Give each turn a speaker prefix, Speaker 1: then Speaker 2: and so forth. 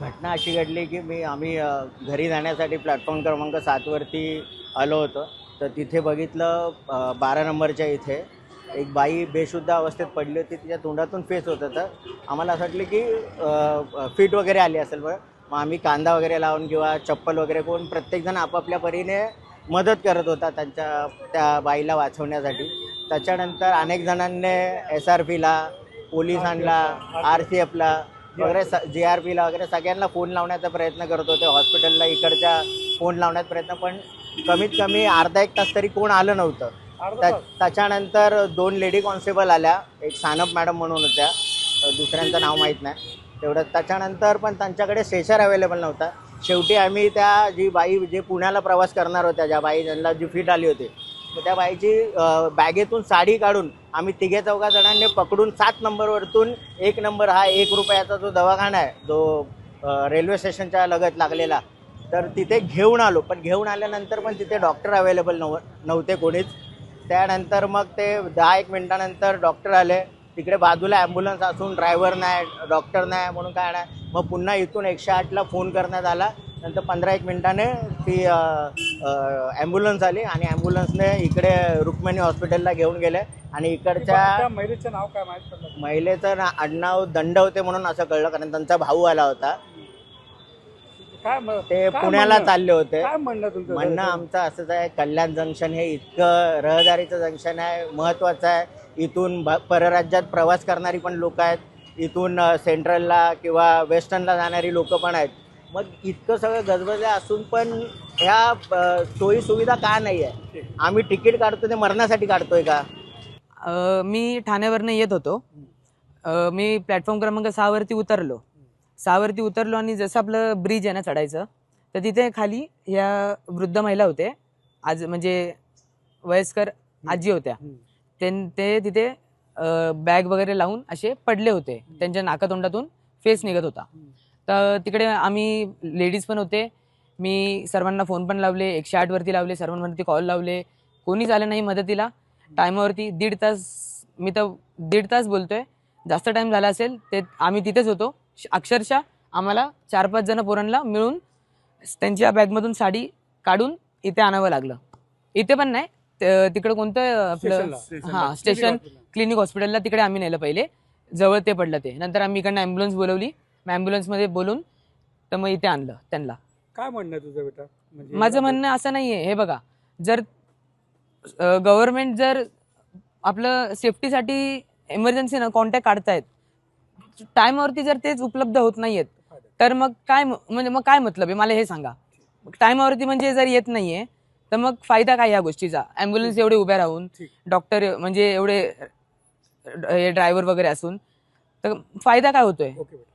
Speaker 1: घटना अशी घडली की आम्ही घरी जाण्यासाठी प्लॅटफॉर्म क्रमांक 7 वरती आलो होतो. तर तिथे बघितलं 12 नंबरच्या इथे एक बाई बेशुद्ध अवस्थेत पडली होती. तिच्या तोंडातून फेस होतं. तर आम्हाला असं वाटलं की फिट वगैरे आली असेल बरं. मग आम्ही कांदा वगैरे लावून किंवा चप्पल वगैरे करून प्रत्येकजण आपापल्या परीने मदत करत होता त्या बाईला वाचवण्यासाठी. त्याच्यानंतर अनेक जणांनी SRPला, पोलिसांना, RCFला वगैरे JRPला वगैरे सगळ्यांना फोन लावण्याचा प्रयत्न करत होते. हॉस्पिटलला इकडच्या फोन लावण्याचा प्रयत्न, पण कमीत कमी अर्धा एक तास तरी कोण आलं नव्हतं. त्याच्यानंतर 2 लेडी कॉन्स्टेबल आल्या, एक सानप मॅडम म्हणून होत्या, दुसऱ्यांचं नाव माहीत नाही तेवढं. त्याच्यानंतर पण त्यांच्याकडे स्ट्रेचर अवेलेबल नव्हता. शेवटी आम्ही त्या जी बाई जे पुण्याला प्रवास करणार होत्या, ज्या बाई ज्यांना जी फिट आली होती, तर त्या बाईची बॅगेतून साडी काढून आम्ही 3-4 जणांनी पकडून 7 नंबरवरतून 1 नंबर हा 1 रुपयाचा जो दवाखाना आहे, जो रेल्वे स्टेशनच्या लगत लागलेला, तर तिथे घेऊन आलो. पण घेऊन आल्यानंतर पण तिथे डॉक्टर अवेलेबल नव्हते कोणीच. त्यानंतर मग ते 10-1 मिनिटानंतर डॉक्टर आले. तिकडे बाजूला ॲम्ब्युलन्स असून ड्रायव्हर नाही, डॉक्टर नाही, म्हणून काय नाही. मग पुन्हा इथून 108ला फोन करण्यात आला. नंतर 15-1 मिनिटाने ती ॲम्ब्युलन्स आली आणि ॲम्ब्युलन्सने इकडे रुक्मिणी हॉस्पिटलला घेऊन गेले. आणि इकडच्या
Speaker 2: महिलेचं नाव काय माहित पडलं?
Speaker 1: महिलेचं आडनाव दंडवते म्हणून असं कळलं, कारण त्यांचा भाऊ आला होता. ते पुण्याला चालले होते.
Speaker 2: काय म्हणणं तुमचं?
Speaker 1: म्हणणं आमचं असंच आहे, कल्याण जंक्शन हे इतकं रहदारीचं जंक्शन आहे, महत्त्वाचं आहे. इथून परराज्यात प्रवास करणारी पण लोक आहेत, इथून सेंट्रलला किंवा वेस्टर्नला जाणारी लोक पण आहेत. मग इतकं सगळं गजबज असून पण ह्या सोयीसुविधा का नाही आहे? आम्ही तिकीट काढतो ते मरण्यासाठी काढतोय का?
Speaker 3: मी ठाण्यावरनं येत होतो. मी प्लॅटफॉर्म क्रमांक 6 वरती उतरलो. 6 वरती उतरलो आणि जसं आपलं ब्रिज आहे ना चढायचं, तर तिथे खाली ह्या वृद्ध महिला होते, आज म्हणजे वयस्कर आजी होत्या. ते तिथे बॅग वगैरे लावून असे पडले होते. त्यांच्या नाकातोंडातून फेस निघत होता. तर तिकडे आम्ही लेडीज पण होते. मी सर्वांना फोन पण लावले, 108 वरती लावले, सर्वांवरती कॉल लावले, कोणीच आलं नाही मदतीला. टायमावरती 1.5 तास, मी तर 1.5 तास बोलतोय, जास्त टाइम झाला असेल. ते आम्ही तिथेच होतो. अक्षरशः आम्हाला 4-5 जण पोरांना मिळून त्यांच्या बॅगमधून साडी काढून इथे आणावं लागलं. इथे पण नाही, तिकडे कोणतं आपलं स्टेशन क्लिनिक हॉस्पिटलला, तिकडे आम्ही नेलं पहिले, जवळ ते पडलं ते. नंतर आम्ही इकडनं ॲम्ब्युलन्स बोलवली, ॲम्ब्युलन्समध्ये बोलून तर मग इथे आणलं त्यांना.
Speaker 2: काय म्हणणं तुझं बेटा? म्हणजे
Speaker 3: माझं म्हणणं असं नाहीये, हे बघा, जर गव्हर्नमेंट जर आपलं सेफ्टीसाठी इमर्जन्सी कॉन्टॅक्ट काढतायत, टायमावरती जर तेच उपलब्ध होत नाहीयेत, तर मग काय, म्हणजे मग काय मतलब आहे मला हे सांगा. टायमावरती म्हणजे जर येत नाहीये तर मग फायदा काय या गोष्टीचा? ॲम्ब्युलन्स एवढे उभ्या राहून, डॉक्टर म्हणजे एवढे ड्रायव्हर वगैरे असून, तर फायदा काय होतोय?
Speaker 2: ओके बेटा.